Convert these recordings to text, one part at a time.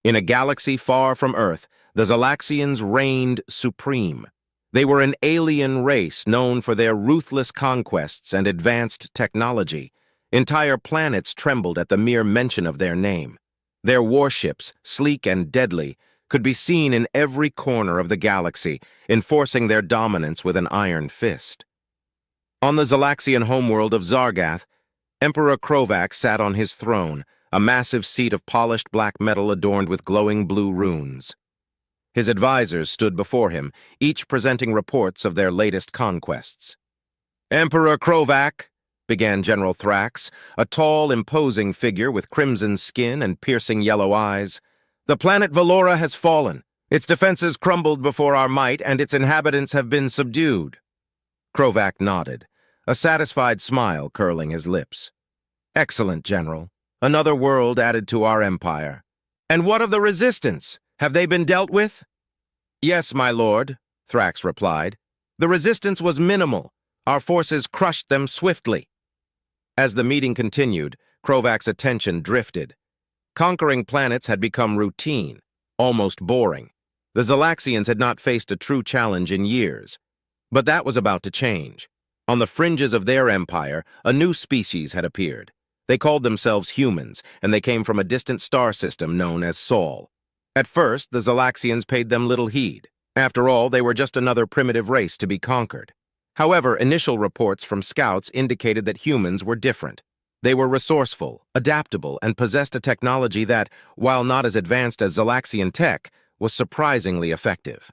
In a galaxy far from Earth, the Xalaxians reigned supreme. They were an alien race known for their ruthless conquests and advanced technology. Entire planets trembled at the mere mention of their name. Their warships, sleek and deadly, could be seen in every corner of the galaxy, enforcing their dominance with an iron fist. On the Xalaxian homeworld of Zargath, Emperor Krovac sat on his throne, a massive seat of polished black metal adorned with glowing blue runes. His advisors stood before him, each presenting reports of their latest conquests. "Emperor Krovac," began General Thrax, a tall, imposing figure with crimson skin and piercing yellow eyes, "the planet Valora has fallen. Its defenses crumbled before our might, and its inhabitants have been subdued." Krovac nodded, a satisfied smile curling his lips. "Excellent, General. Another world added to our empire. And what of the resistance? Have they been dealt with?" "Yes, my lord," Thrax replied. "The resistance was minimal. Our forces crushed them swiftly." As the meeting continued, Krovac's attention drifted. Conquering planets had become routine, almost boring. The Xalaxians had not faced a true challenge in years. But that was about to change. On the fringes of their empire, a new species had appeared. They called themselves humans, and they came from a distant star system known as Sol. At first, the Xalaxians paid them little heed. After all, they were just another primitive race to be conquered. However, initial reports from scouts indicated that humans were different. They were resourceful, adaptable, and possessed a technology that, while not as advanced as Xalaxian tech, was surprisingly effective.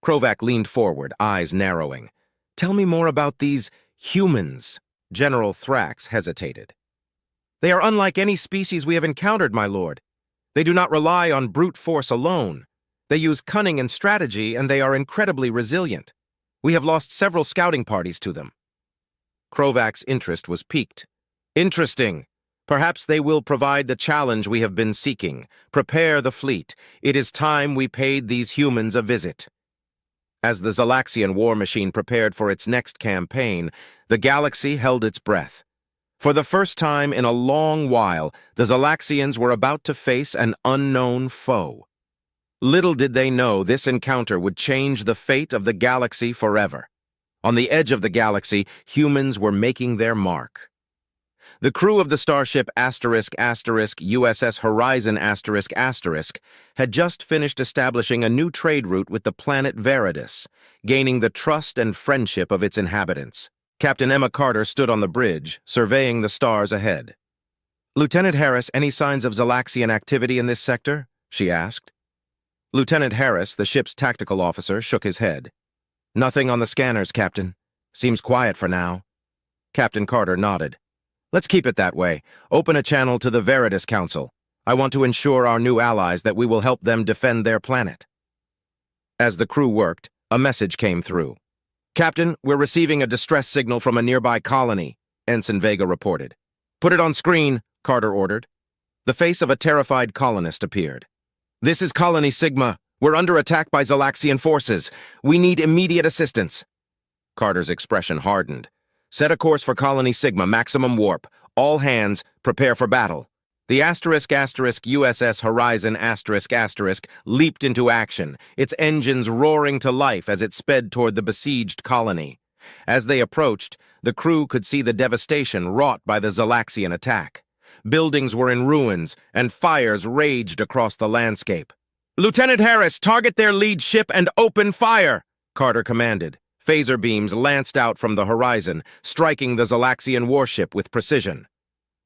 Krovac leaned forward, eyes narrowing. "Tell me more about these humans." General Thrax hesitated. "They are unlike any species we have encountered, my lord. They do not rely on brute force alone. They use cunning and strategy, and they are incredibly resilient. We have lost several scouting parties to them." Krovac's interest was piqued. "Interesting. Perhaps they will provide the challenge we have been seeking. Prepare the fleet. It is time we paid these humans a visit." As the Xalaxian war machine prepared for its next campaign, the galaxy held its breath. For the first time in a long while, the Xalaxians were about to face an unknown foe. Little did they know this encounter would change the fate of the galaxy forever. On the edge of the galaxy, humans were making their mark. The crew of the starship USS Horizon had just finished establishing a new trade route with the planet Veritas, gaining the trust and friendship of its inhabitants. Captain Emma Carter stood on the bridge, surveying the stars ahead. "Lieutenant Harris, any signs of Xalaxian activity in this sector?" she asked. Lieutenant Harris, the ship's tactical officer, shook his head. "Nothing on the scanners, Captain. Seems quiet for now." Captain Carter nodded. "Let's keep it that way. Open a channel to the Veritas Council. I want to ensure our new allies that we will help them defend their planet." As the crew worked, a message came through. "Captain, we're receiving a distress signal from a nearby colony," Ensign Vega reported. "Put it on screen," Carter ordered. The face of a terrified colonist appeared. "This is Colony Sigma. We're under attack by Xalaxian forces. We need immediate assistance." Carter's expression hardened. "Set a course for Colony Sigma, maximum warp. All hands, prepare for battle." The USS Horizon leaped into action, its engines roaring to life as it sped toward the besieged colony. As they approached, the crew could see the devastation wrought by the Xalaxian attack. Buildings were in ruins, and fires raged across the landscape. "Lieutenant Harris, target their lead ship and open fire!" Carter commanded. Phaser beams lanced out from the horizon, striking the Xalaxian warship with precision.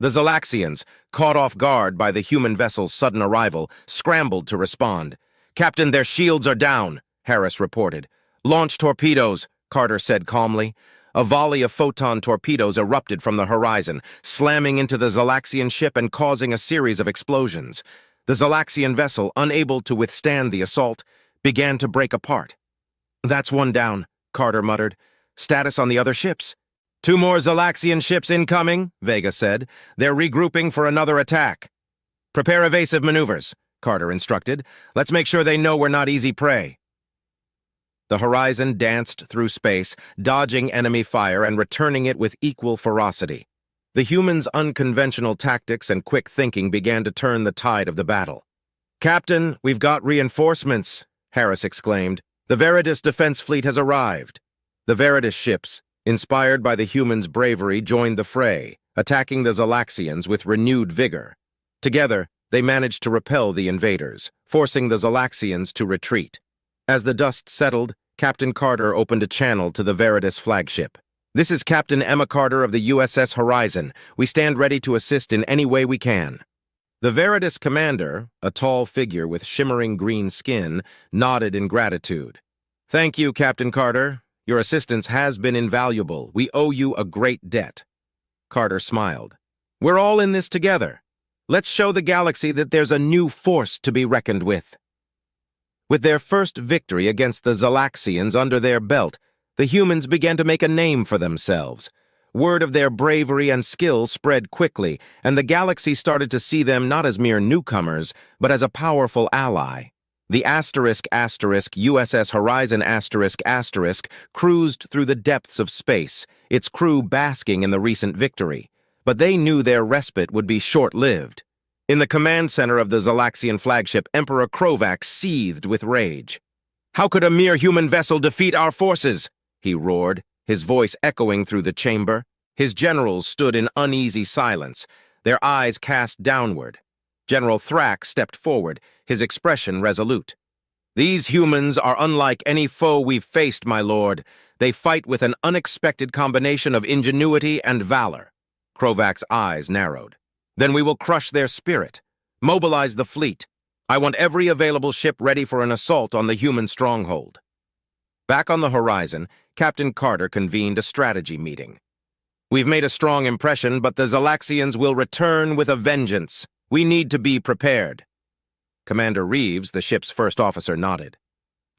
The Xalaxians, caught off guard by the human vessel's sudden arrival, scrambled to respond. "Captain, their shields are down," Harris reported. "Launch torpedoes," Carter said calmly. A volley of photon torpedoes erupted from the horizon, slamming into the Xalaxian ship and causing a series of explosions. The Xalaxian vessel, unable to withstand the assault, began to break apart. "That's one down," Carter muttered. "Status on the other ships?" "Two more Xalaxian ships incoming," Vega said. "They're regrouping for another attack." "Prepare evasive maneuvers," Carter instructed. "Let's make sure they know we're not easy prey." The Horizon danced through space, dodging enemy fire and returning it with equal ferocity. The humans' unconventional tactics and quick thinking began to turn the tide of the battle. "Captain, we've got reinforcements," Harris exclaimed. "The Veritas defense fleet has arrived." The Veritas ships, inspired by the humans' bravery, joined the fray, attacking the Xalaxians with renewed vigor. Together, they managed to repel the invaders, forcing the Xalaxians to retreat. As the dust settled, Captain Carter opened a channel to the Veritas flagship. "This is Captain Emma Carter of the USS Horizon. We stand ready to assist in any way we can." The Veritas commander, a tall figure with shimmering green skin, nodded in gratitude. "Thank you, Captain Carter. Your assistance has been invaluable. We owe you a great debt." Carter smiled. "We're all in this together. Let's show the galaxy that there's a new force to be reckoned with." With their first victory against the Xalaxians under their belt, the humans began to make a name for themselves. Word of their bravery and skill spread quickly, and the galaxy started to see them not as mere newcomers, but as a powerful ally. The USS Horizon cruised through the depths of space, its crew basking in the recent victory. But they knew their respite would be short-lived. In the command center of the Xalaxian flagship, Emperor Krovac seethed with rage. "How could a mere human vessel defeat our forces?" he roared, his voice echoing through the chamber. His generals stood in uneasy silence, their eyes cast downward. General Thrax stepped forward, his expression resolute. "These humans are unlike any foe we've faced, my lord. They fight with an unexpected combination of ingenuity and valor." Krovac's eyes narrowed. "Then we will crush their spirit. Mobilize the fleet. I want every available ship ready for an assault on the human stronghold." Back on the horizon, Captain Carter convened a strategy meeting. "We've made a strong impression, but the Xalaxians will return with a vengeance. We need to be prepared." Commander Reeves, the ship's first officer, nodded.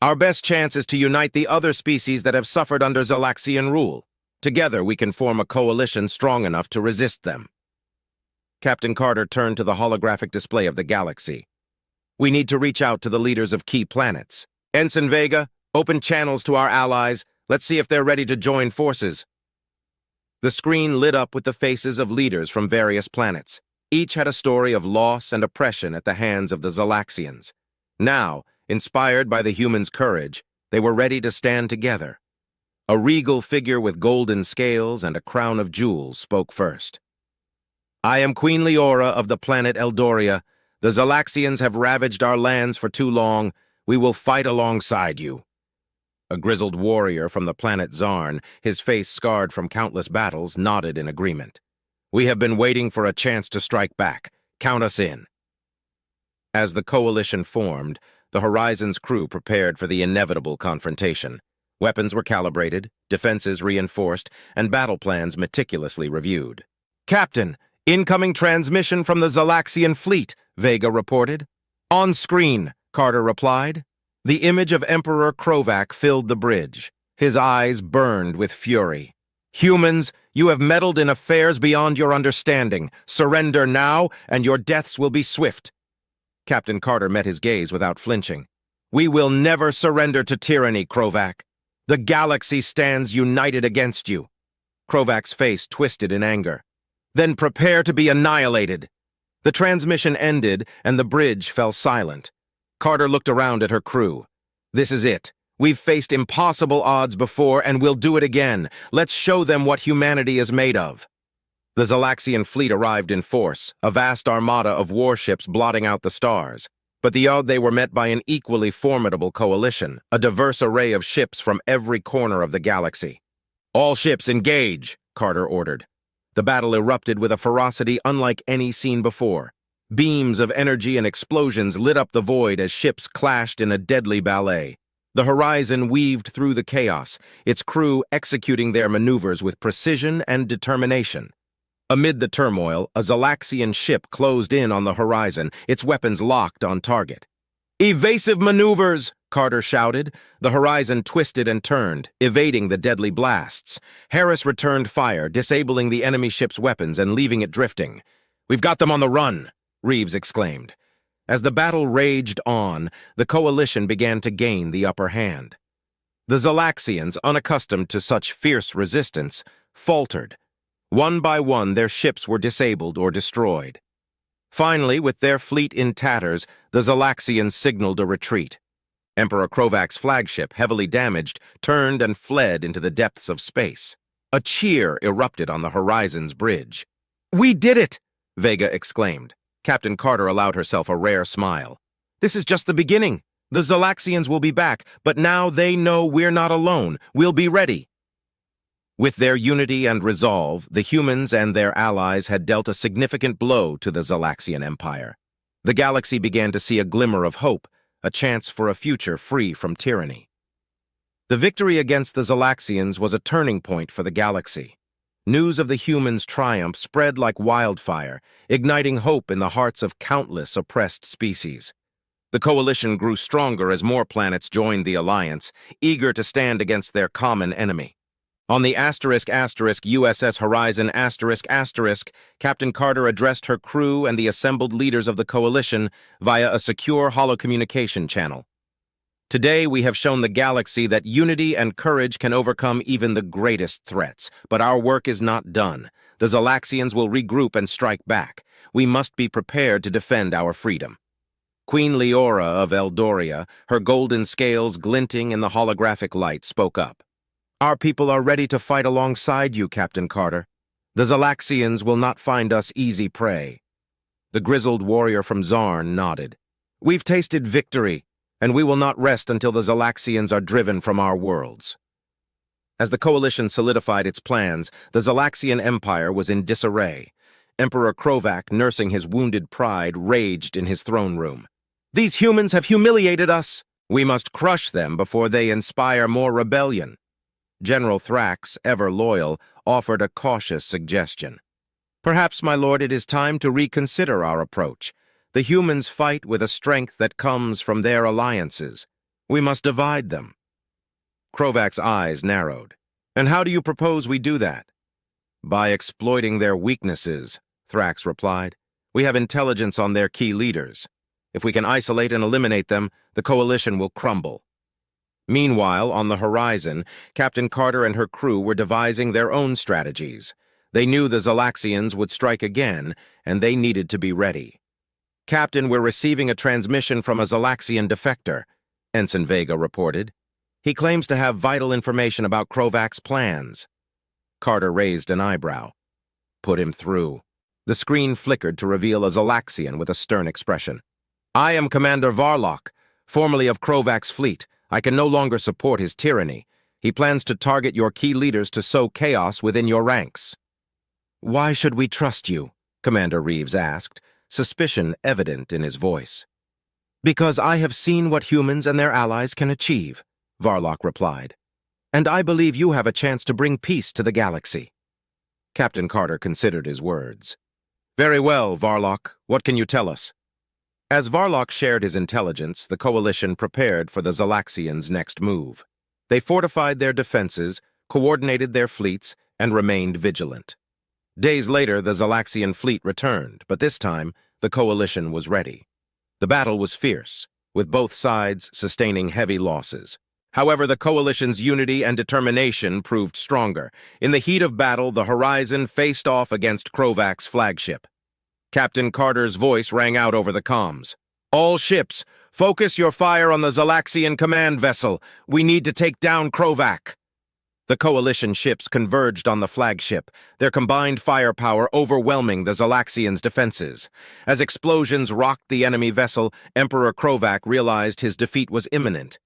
"Our best chance is to unite the other species that have suffered under Xalaxian rule. Together we can form a coalition strong enough to resist them." Captain Carter turned to the holographic display of the galaxy. "We need to reach out to the leaders of key planets. Ensign Vega, open channels to our allies. Let's see if they're ready to join forces." The screen lit up with the faces of leaders from various planets. Each had a story of loss and oppression at the hands of the Xalaxians. Now, inspired by the humans' courage, they were ready to stand together. A regal figure with golden scales and a crown of jewels spoke first. "I am Queen Leora of the planet Eldoria. The Xalaxians have ravaged our lands for too long. We will fight alongside you." A grizzled warrior from the planet Zarn, his face scarred from countless battles, nodded in agreement. "We have been waiting for a chance to strike back. Count us in." As the coalition formed, the Horizon's crew prepared for the inevitable confrontation. Weapons were calibrated, defenses reinforced, and battle plans meticulously reviewed. "Captain, incoming transmission from the Xalaxian fleet," Vega reported. "On screen," Carter replied. The image of Emperor Krovac filled the bridge. His eyes burned with fury. "Humans, you have meddled in affairs beyond your understanding. Surrender now, and your deaths will be swift." Captain Carter met his gaze without flinching. "We will never surrender to tyranny, Krovac. The galaxy stands united against you." Krovac's face twisted in anger. "Then prepare to be annihilated." The transmission ended, and the bridge fell silent. Carter looked around at her crew. "This is it. We've faced impossible odds before, and we'll do it again. Let's show them what humanity is made of." The Xalaxian fleet arrived in force, a vast armada of warships blotting out the stars. But they were met by an equally formidable coalition, a diverse array of ships from every corner of the galaxy. "All ships engage," Carter ordered. The battle erupted with a ferocity unlike any seen before. Beams of energy and explosions lit up the void as ships clashed in a deadly ballet. The Horizon weaved through the chaos, its crew executing their maneuvers with precision and determination. Amid the turmoil, a Xalaxian ship closed in on the Horizon, its weapons locked on target. "Evasive maneuvers!" Carter shouted. The Horizon twisted and turned, evading the deadly blasts. Harris returned fire, disabling the enemy ship's weapons and leaving it drifting. "We've got them on the run!" Reeves exclaimed. As the battle raged on, the coalition began to gain the upper hand. The Xalaxians, unaccustomed to such fierce resistance, faltered. One by one, their ships were disabled or destroyed. Finally, with their fleet in tatters, the Xalaxians signaled a retreat. Emperor Krovak's flagship, heavily damaged, turned and fled into the depths of space. A cheer erupted on the Horizon's bridge. "We did it!" Vega exclaimed. Captain Carter allowed herself a rare smile. "This is just the beginning. The Xalaxians will be back, but now they know we're not alone. We'll be ready." With their unity and resolve, the humans and their allies had dealt a significant blow to the Xalaxian Empire. The galaxy began to see a glimmer of hope, a chance for a future free from tyranny. The victory against the Xalaxians was a turning point for the galaxy. News of the humans' triumph spread like wildfire, igniting hope in the hearts of countless oppressed species. The coalition grew stronger as more planets joined the alliance, eager to stand against their common enemy. On the USS Horizon ***, Captain Carter addressed her crew and the assembled leaders of the coalition via a secure holocommunication channel. "Today we have shown the galaxy that unity and courage can overcome even the greatest threats, but our work is not done. The Xalaxians will regroup and strike back. We must be prepared to defend our freedom." Queen Leora of Eldoria, her golden scales glinting in the holographic light, spoke up. "Our people are ready to fight alongside you, Captain Carter. The Xalaxians will not find us easy prey." The grizzled warrior from Zarn nodded. "We've tasted victory, and we will not rest until the Xalaxians are driven from our worlds." As the coalition solidified its plans, the Xalaxian Empire was in disarray. Emperor Krovak, nursing his wounded pride, raged in his throne room. "These humans have humiliated us. We must crush them before they inspire more rebellion." General Thrax, ever loyal, offered a cautious suggestion. "Perhaps, my lord, it is time to reconsider our approach. The humans fight with a strength that comes from their alliances. We must divide them." Krovak's eyes narrowed. "And how do you propose we do that?" "By exploiting their weaknesses," Thrax replied. "We have intelligence on their key leaders. If we can isolate and eliminate them, the coalition will crumble." Meanwhile, on the horizon, Captain Carter and her crew were devising their own strategies. They knew the Xalaxians would strike again, and they needed to be ready. "Captain, we're receiving a transmission from a Xalaxian defector," Ensign Vega reported. "He claims to have vital information about Krovak's plans." Carter raised an eyebrow. "Put him through." The screen flickered to reveal a Xalaxian with a stern expression. "I am Commander Varlock, formerly of Krovak's fleet. I can no longer support his tyranny. He plans to target your key leaders to sow chaos within your ranks." "Why should we trust you?" Commander Reeves asked, suspicion evident in his voice. "Because I have seen what humans and their allies can achieve," Varlock replied. "And I believe you have a chance to bring peace to the galaxy." Captain Carter considered his words. "Very well, Varlock. What can you tell us?" As Varlock shared his intelligence, the coalition prepared for the Xalaxians' next move. They fortified their defenses, coordinated their fleets, and remained vigilant. Days later, the Xalaxian fleet returned, but this time, the coalition was ready. The battle was fierce, with both sides sustaining heavy losses. However, the coalition's unity and determination proved stronger. In the heat of battle, the Horizon faced off against Krovak's flagship. Captain Carter's voice rang out over the comms. "All ships, focus your fire on the Xalaxian command vessel. We need to take down Krovak." The coalition ships converged on the flagship, their combined firepower overwhelming the Xalaxians' defenses. As explosions rocked the enemy vessel, Emperor Krovak realized his defeat was imminent.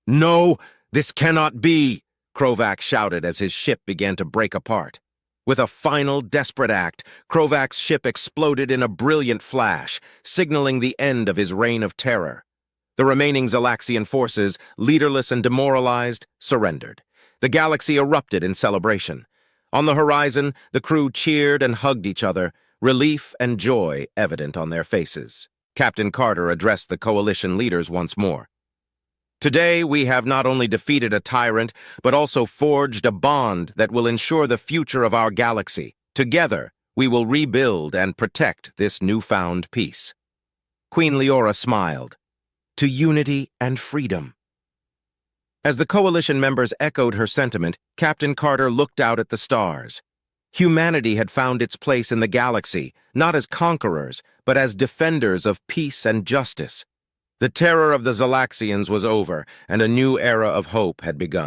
"No, this cannot be!" Krovak shouted as his ship began to break apart. With a final, desperate act, Krovak's ship exploded in a brilliant flash, signaling the end of his reign of terror. The remaining Xalaxian forces, leaderless and demoralized, surrendered. The galaxy erupted in celebration. On the horizon, the crew cheered and hugged each other, relief and joy evident on their faces. Captain Carter addressed the coalition leaders once more. "Today, we have not only defeated a tyrant, but also forged a bond that will ensure the future of our galaxy. Together, we will rebuild and protect this newfound peace." Queen Leora smiled. "To unity and freedom." As the coalition members echoed her sentiment, Captain Carter looked out at the stars. Humanity had found its place in the galaxy, not as conquerors, but as defenders of peace and justice. The terror of the Xalaxians was over, and a new era of hope had begun.